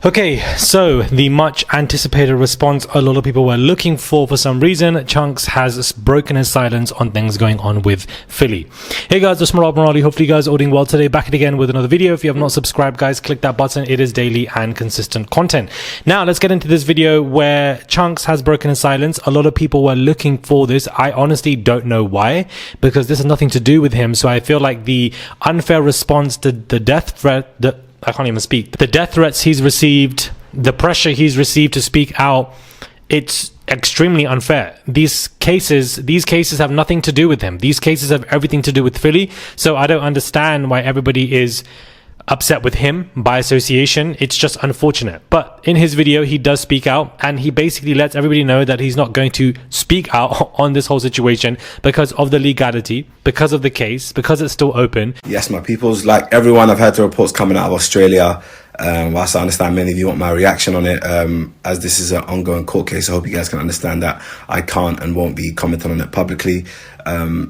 Okay, so the much anticipated response a lot of people were looking for some reason. Chunks has broken his silence on things going on with Philly. Hey guys, it's Murad Morali. Hopefully you guys are doing well today. Back again with another video. If you have not subscribed, guys, click that button. It is daily and consistent content. Now let's get into this video where Chunks has broken his silence. A lot of people were looking for this. I honestly don't know why, because this has nothing to do with him. So I feel like the unfair response to the death threat, I can't even speak. The death threats he's received, the pressure he's received to speak out, it's extremely unfair. These cases have nothing to do with him. These cases have everything to do with Philly. So I don't understand why everybody is upset with him by association. It's just unfortunate. But in his video, he does speak out, and he basically lets everybody know that he's not going to speak out on this whole situation because of the legality, because of the case, because it's still open. Yes, my peoples, like everyone, I've heard the reports coming out of Australia. Whilst I understand many of you want my reaction on it, as this is an ongoing court case, I hope you guys can understand that I can't and won't be commenting on it publicly.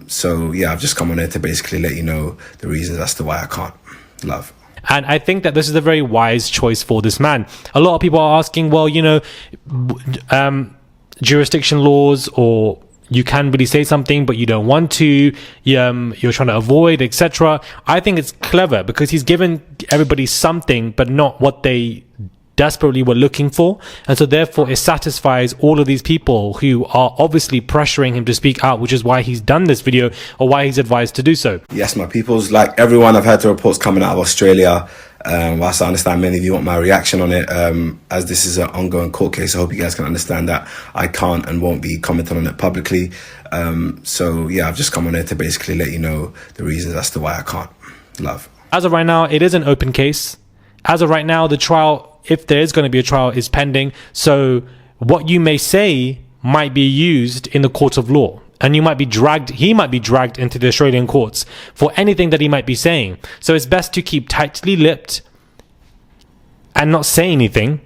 So yeah, I've just come on here to basically let you know the reasons as to why I can't. Love. And I think that this is a very wise choice for this man. A lot of people are asking, well, you know, jurisdiction laws, or you can really say something, but you don't want to, you're trying to avoid, etc. I think it's clever because he's given everybody something, but not what they desperately were looking for. And so therefore it satisfies all of these people who are obviously pressuring him to speak out, which is why he's done this video, or why he's advised to do so. Yes, my peoples, like everyone, I've heard the reports coming out of Australia. Whilst I understand many of you want my reaction on it, as this is an ongoing court case, I hope you guys can understand that I can't and won't be commenting on it publicly. So yeah, I've just come on here to basically let you know the reasons as to why I can't. Love. As of right now, it is an open case. As of right now, the trial, if there is going to be a trial, is pending. So what you may say might be used in the court of law, and he might be dragged into the Australian courts for anything that he might be saying. So it's best to keep tightly lipped and not say anything.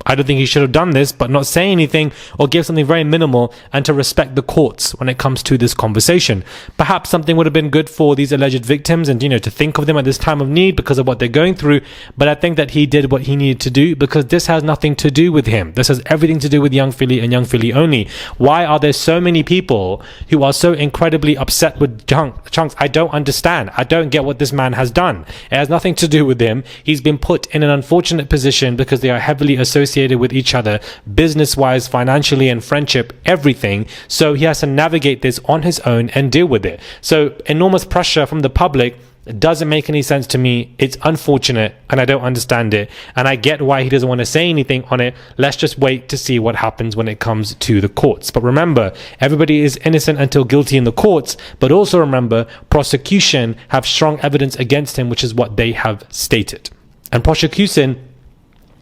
I don't think he should have done this, but not say anything or give something very minimal, and to respect the courts when it comes to this conversation. Perhaps something would have been good for these alleged victims, and, you know, to think of them at this time of need because of what they're going through. But I think that he did what he needed to do, because this has nothing to do with him. This has everything to do with Young Philly and Young Philly only. Why are there so many people who are so incredibly upset with Chunks? I don't understand. I don't get what this man has done. It has nothing to do with him. He's been put in an unfortunate position because they are heavily associated with each other, business-wise, financially, and friendship, everything. So he has to navigate this on his own and deal with it. So enormous pressure from the public doesn't make any sense to me. It's unfortunate, and I don't understand it. And I get why he doesn't want to say anything on it. Let's just wait to see what happens when it comes to the courts. But remember, everybody is innocent until guilty in the courts. But also remember, prosecution have strong evidence against him, which is what they have stated. And prosecution,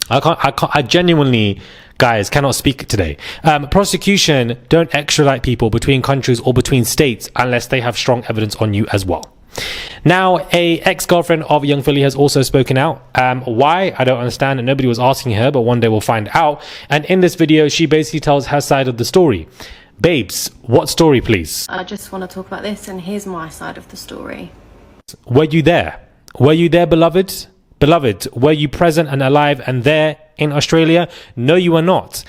I genuinely, guys, cannot speak today. Prosecution don't extradite people between countries or between states unless they have strong evidence on you as well. Now, a ex-girlfriend of Young Philly has also spoken out. Why? I don't understand, and nobody was asking her, but one day we'll find out. And in this video, she basically tells her side of the story. Babes, what story, please? I just want to talk about this, and here's my side of the story. Were you there? Were you there, beloved? Beloved, were you present and alive and there in Australia? No, you were not.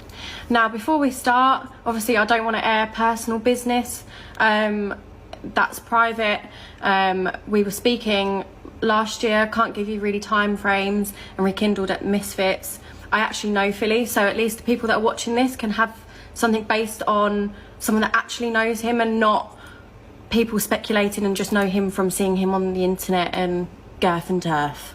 Now, before we start, obviously I don't want to air personal business. That's private. We were speaking last year, can't give you really time frames, and rekindled at Misfits. I actually know Philly, so at least the people that are watching this can have something based on someone that actually knows him, and not people speculating and just know him from seeing him on the internet and girth and turf.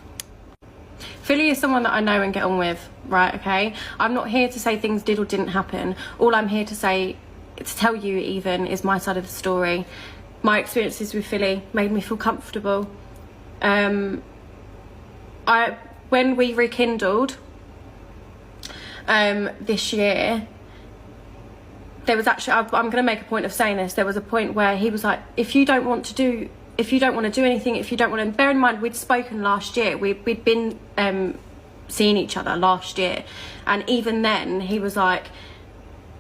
Philly is someone that I know and get on with, right, okay? I'm not here to say things did or didn't happen. All I'm here to say, to tell you even, is my side of the story. My experiences with Philly made me feel comfortable. When we rekindled this year, there was actually, I'm going to make a point of saying this, there was a point where he was like, if you don't want to do anything, if you don't want to, bear in mind we'd spoken last year, we'd been seeing each other last year, and even then he was like,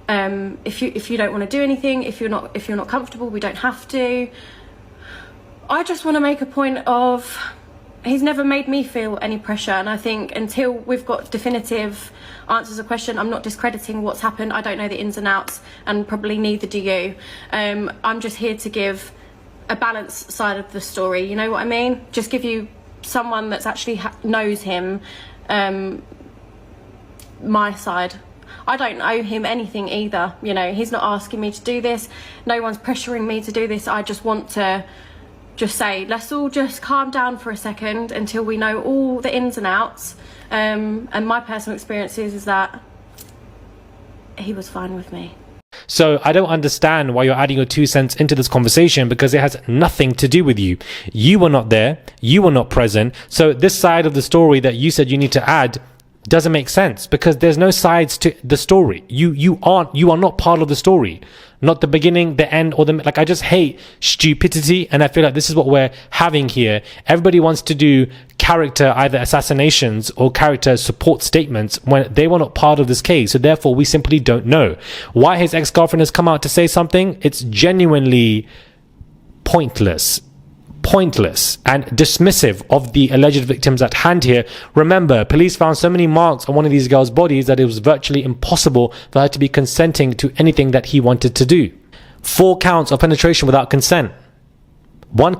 if you don't want to do anything, if you're not comfortable, we don't have to. I just want to make a point of he's never made me feel any pressure, and I think until we've got definitive answers to the question, I'm not discrediting what's happened. I don't know the ins and outs, and probably neither do you. I'm just here to give a balanced side of the story, you know what I mean? Just give you someone that's actually knows him, my side. I don't owe him anything either, you know, he's not asking me to do this, no one's pressuring me to do this. I just want to just say, let's all just calm down for a second until we know all the ins and outs. And my personal experience is that he was fine with me. So I don't understand why you're adding your 2 cents into this conversation, because it has nothing to do with you. You were not there. You were not present. So this side of the story that you said you need to add doesn't make sense, because there's no sides to the story. You are not part of the story. Not the beginning, the end, or like, I just hate stupidity, and I feel like this is what we're having here. Everybody wants to do character either assassinations or character support statements when they were not part of this case. So therefore, we simply don't know why his ex-girlfriend has come out to say something. It's genuinely pointless and dismissive of the alleged victims at hand here. Remember, police found so many marks on one of these girls' bodies that it was virtually impossible for her to be consenting to anything that he wanted to do. 4 counts of penetration without consent. One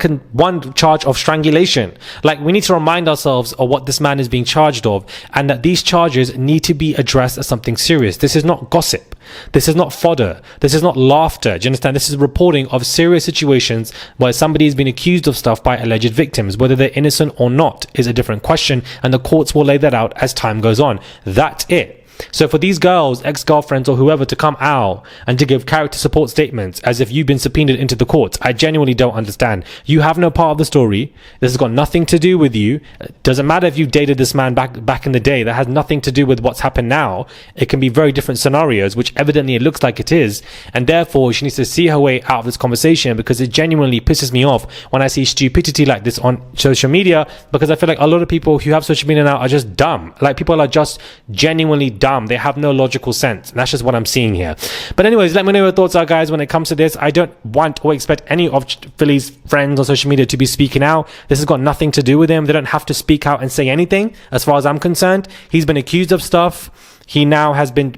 charge of strangulation. Like, we need to remind ourselves of what this man is being charged of, and that these charges need to be addressed as something serious. This is not gossip. This is not fodder. This is not laughter. Do you understand? This is reporting of serious situations where somebody has been accused of stuff by alleged victims. Whether they're innocent or not is a different question, and the courts will lay that out as time goes on. That's it. So for these girls, ex-girlfriends or whoever, to come out and to give character support statements as if you've been subpoenaed into the courts, I genuinely don't understand. You have no part of the story. This has got nothing to do with you. Doesn't matter if you dated this man back in the day. That has nothing to do with what's happened now. It can be very different scenarios, which evidently it looks like it is. And therefore, she needs to see her way out of this conversation, because it genuinely pisses me off when I see stupidity like this on social media, because I feel like a lot of people who have social media now are just dumb. Like, people are just genuinely dumb. They have no logical sense. And that's just what I'm seeing here. But anyways, let me know your thoughts are, guys, when it comes to this. I don't want or expect any of Philly's friends on social media to be speaking out. This has got nothing to do with him. They don't have to speak out and say anything, as far as I'm concerned. He's been accused of stuff. He now has been,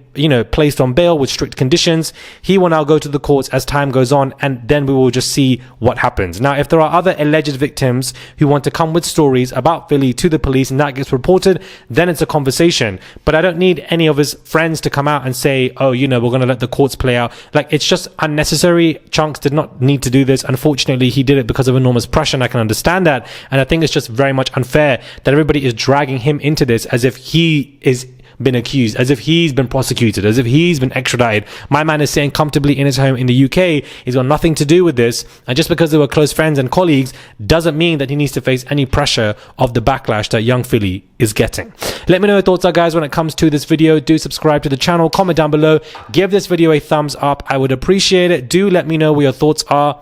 placed on bail with strict conditions. He will now go to the courts as time goes on, and then we will just see what happens. Now, if there are other alleged victims who want to come with stories about Philly to the police and that gets reported, then it's a conversation. But I don't need any of his friends to come out and say, oh, we're going to let the courts play out. Like, it's just unnecessary. Chunks did not need to do this. Unfortunately, he did it because of enormous pressure, and I can understand that. And I think it's just very much unfair that everybody is dragging him into this as if he is been accused, as if he's been prosecuted, as if he's been extradited. My man is sitting comfortably in his home in the UK. He's got nothing to do with this, and just because they were close friends and colleagues doesn't mean that he needs to face any pressure of the backlash that young Philly is getting. Let me know your thoughts are, guys, when it comes to this video. Do subscribe to the channel, comment down below, give this video a thumbs up. I would appreciate it. Do let me know what your thoughts are.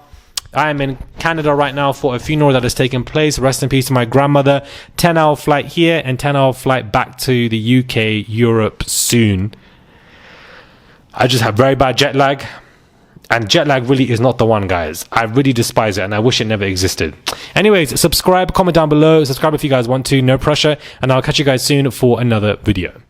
I am in Canada right now for a funeral that has taken place. Rest in peace to my grandmother. 10-hour flight here and 10-hour flight back to the UK, Europe soon. I just have very bad jet lag. And jet lag really is not the one, guys. I really despise it, and I wish it never existed. Anyways, subscribe, comment down below. Subscribe if you guys want to. No pressure. And I'll catch you guys soon for another video.